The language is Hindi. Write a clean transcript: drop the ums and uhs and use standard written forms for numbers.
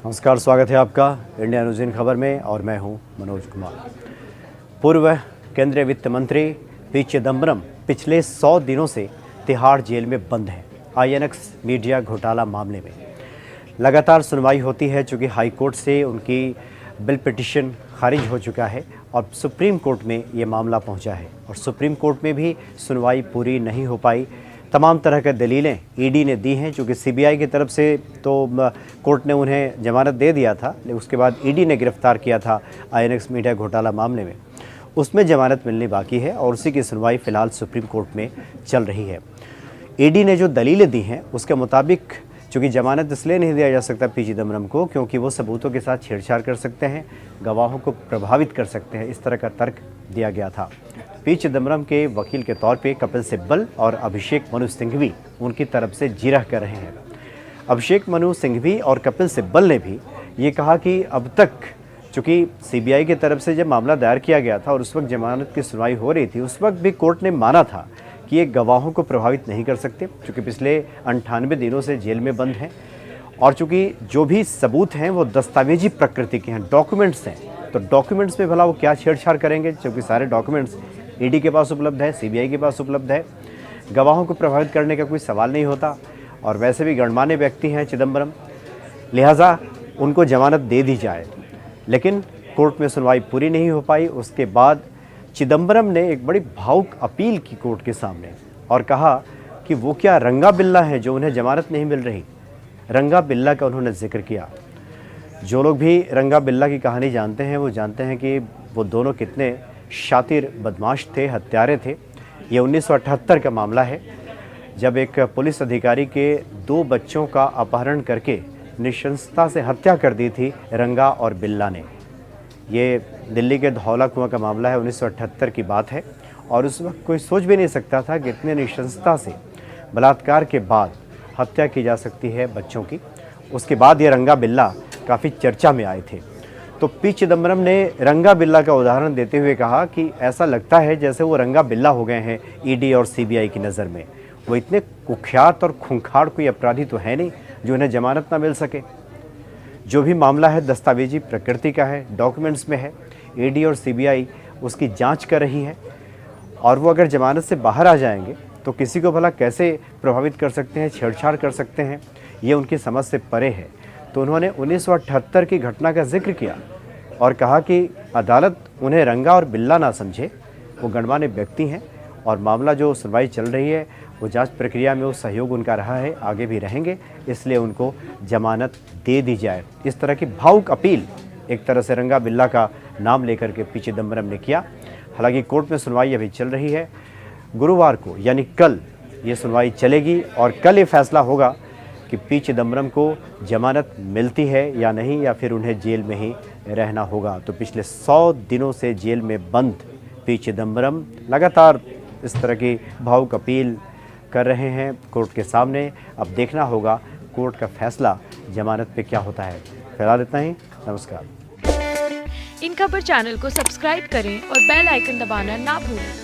नमस्कार, स्वागत है आपका इंडिया न्यूज़ इन खबर में और मैं हूं मनोज कुमार। पूर्व केंद्रीय वित्त मंत्री पी चिदम्बरम पिछले 100 दिनों से तिहाड़ जेल में बंद हैं। आईएनएक्स मीडिया घोटाला मामले में लगातार सुनवाई होती है, चूँकि हाई कोर्ट से उनकी बिल पिटिशन खारिज हो चुका है और सुप्रीम कोर्ट में ये मामला पहुंचा है और सुप्रीम कोर्ट में भी सुनवाई पूरी नहीं हो पाई। तमाम तरह के दलीलें ईडी ने दी हैं, चूँकि सीबीआई की तरफ से तो कोर्ट ने उन्हें जमानत दे दिया था, लेकिन उसके बाद ईडी ने गिरफ्तार किया था आईएनएक्स मीडिया घोटाला मामले में। उसमें जमानत मिलनी बाकी है और उसी की सुनवाई फ़िलहाल सुप्रीम कोर्ट में चल रही है। ईडी ने जो दलीलें दी हैं उसके मुताबिक चूँकि जमानत इसलिए नहीं दिया जा सकता पी चिदम्बरम को क्योंकि वो सबूतों के साथ छेड़छाड़ कर सकते हैं, गवाहों को प्रभावित कर सकते हैं, इस तरह का तर्क दिया गया था। पी चिदम्बरम के वकील के तौर पे कपिल सिब्बल और अभिषेक मनु सिंघवी उनकी तरफ से जिरह कर रहे हैं। अभिषेक मनु सिंघवी और कपिल सिब्बल ने भी ये कहा कि अब तक चूँकि सीबीआई की तरफ से जब मामला दायर किया गया था और उस वक्त जमानत की सुनवाई हो रही थी, उस वक्त भी कोर्ट ने माना था कि ये गवाहों को प्रभावित नहीं कर सकते, चूँकि पिछले 98 दिनों से जेल में बंद हैं और चूँकि जो भी सबूत हैं वो दस्तावेजी प्रकृति के हैं, डॉक्यूमेंट्स हैं, तो डॉक्यूमेंट्स में भला वो क्या छेड़छाड़ करेंगे, क्योंकि सारे डॉक्यूमेंट्स ईडी के पास उपलब्ध है, सीबीआई के पास उपलब्ध है। गवाहों को प्रभावित करने का कोई सवाल नहीं होता और वैसे भी गणमान्य व्यक्ति हैं चिदम्बरम, लिहाजा उनको जमानत दे दी जाए, लेकिन कोर्ट में सुनवाई पूरी नहीं हो पाई। उसके बाद चिदम्बरम ने एक बड़ी भावुक अपील की कोर्ट के सामने और कहा कि वो क्या रंगा बिल्ला है जो उन्हें जमानत नहीं मिल रही। रंगा बिल्ला का उन्होंने जिक्र किया। जो लोग भी रंगा बिल्ला की कहानी जानते हैं वो जानते हैं कि वो दोनों कितने शातिर बदमाश थे, हत्यारे थे। ये 1978 का मामला है जब एक पुलिस अधिकारी के 2 बच्चों का अपहरण करके नृशंसता से हत्या कर दी थी रंगा और बिल्ला ने। ये दिल्ली के धौला कुआं का मामला है, 1978 की बात है और उस वक्त कोई सोच भी नहीं सकता था कि इतने नृशंसता से बलात्कार के बाद हत्या की जा सकती है बच्चों की। उसके बाद ये रंगा बिल्ला काफ़ी चर्चा में आए थे। तो पी चिदम्बरम ने रंगा बिल्ला का उदाहरण देते हुए कहा कि ऐसा लगता है जैसे वो रंगा बिल्ला हो गए हैं ईडी और सीबीआई की नज़र में। वो इतने कुख्यात और खूंखार कोई अपराधी तो है नहीं जो उन्हें जमानत ना मिल सके। जो भी मामला है दस्तावेजी प्रकृति का है, डॉक्यूमेंट्स में है, ईडी और सीबीआई उसकी जांच कर रही है और वो अगर जमानत से बाहर आ जाएंगे तो किसी को भला कैसे प्रभावित कर सकते हैं, छेड़छाड़ कर सकते हैं, ये उनकी समझ से परे है। तो उन्होंने 1978 की घटना का जिक्र किया और कहा कि अदालत उन्हें रंगा और बिल्ला ना समझे, वो गणमान्य व्यक्ति हैं और मामला जो सुनवाई चल रही है वो जांच प्रक्रिया में वो सहयोग उनका रहा है, आगे भी रहेंगे, इसलिए उनको जमानत दे दी जाए। इस तरह की भावुक अपील एक तरह से रंगा बिल्ला का नाम लेकर के पी चिदम्बरम ने किया। हालांकि कोर्ट में सुनवाई अभी चल रही है। गुरुवार को यानी कल ये सुनवाई चलेगी और कल ये फैसला होगा कि पी चिदम्बरम को जमानत मिलती है या नहीं, या फिर उन्हें जेल में ही रहना होगा। तो पिछले 100 दिनों से जेल में बंद पी चिदम्बरम लगातार इस तरह की भावुक अपील कर रहे हैं कोर्ट के सामने। अब देखना होगा कोर्ट का फैसला जमानत पे क्या होता है। फिलहाल इतना ही, नमस्कार। इन खबर चैनल को सब्सक्राइब करें और बेल आइकन दबाना ना भूलें।